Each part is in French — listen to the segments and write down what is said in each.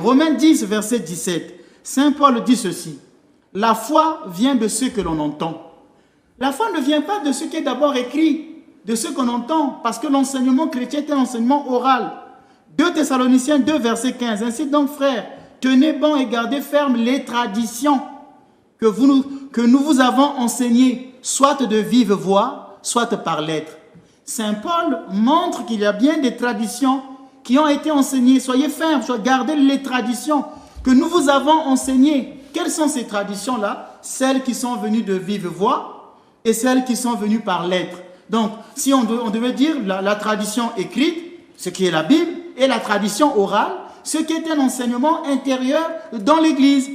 Romains 10, verset 17. Saint Paul dit ceci. La foi vient de ce que l'on entend. La foi ne vient pas de ce qui est d'abord écrit, de ce qu'on entend, parce que l'enseignement chrétien est un enseignement oral. 2 Thessaloniciens 2, verset 15. Ainsi donc, frères, tenez bon et gardez ferme les traditions que nous vous avons enseignées, soit de vive voix, soit par lettres. Saint Paul montre qu'il y a bien des traditions qui ont été enseignées. Soyez fermes, gardez les traditions que nous vous avons enseignées. Quelles sont ces traditions-là? Celles qui sont venues de vive voix et celles qui sont venues par lettres. Donc, si on devait dire la tradition écrite, ce qui est la Bible, et la tradition orale, ce qui est un enseignement intérieur dans l'Église.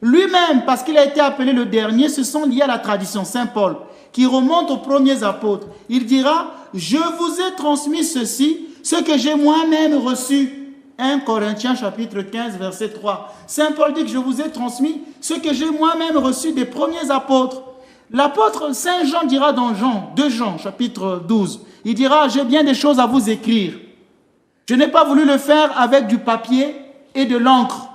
Lui-même, parce qu'il a été appelé le dernier, se sont liés à la tradition. Saint Paul, qui remonte aux premiers apôtres. Il dira, je vous ai transmis ceci, ce que j'ai moi-même reçu. 1 Corinthiens chapitre 15, verset 3. Saint Paul dit que je vous ai transmis ce que j'ai moi-même reçu des premiers apôtres. L'apôtre Saint Jean dira dans 2 Jean chapitre 12, il dira, j'ai bien des choses à vous écrire. Je n'ai pas voulu le faire avec du papier et de l'encre,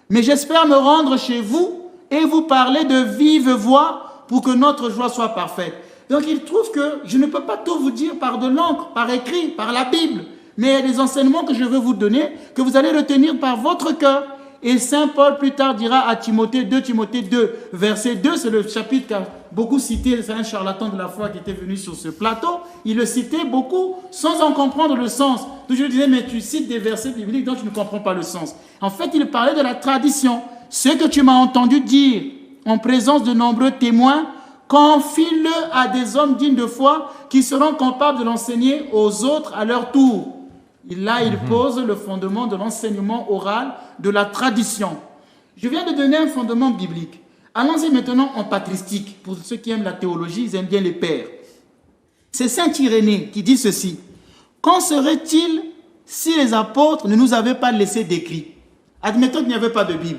mais j'espère me rendre chez vous et vous parler de vive voix pour que notre joie soit parfaite. Donc il trouve que je ne peux pas tout vous dire par de l'encre, par écrit, par la Bible, mais il y a des enseignements que je veux vous donner, que vous allez retenir par votre cœur. Et Saint Paul plus tard dira à Timothée 2, Timothée 2, verset 2, c'est le chapitre qu'a beaucoup cité, c'est un charlatan de la foi qui était venu sur ce plateau, il le citait beaucoup sans en comprendre le sens. Donc je lui disais, mais tu cites des versets bibliques dont tu ne comprends pas le sens. En fait, il parlait de la tradition. Ce que tu m'as entendu dire en présence de nombreux témoins, confie-le à des hommes dignes de foi qui seront capables de l'enseigner aux autres à leur tour. Et là, il pose le fondement de l'enseignement oral, de la tradition. Je viens de donner un fondement biblique. Allons-y maintenant en patristique. Pour ceux qui aiment la théologie, ils aiment bien les pères. C'est Saint Irénée qui dit ceci. Qu'en serait-il si les apôtres ne nous avaient pas laissé d'écrit? Admettons qu'il n'y avait pas de Bible.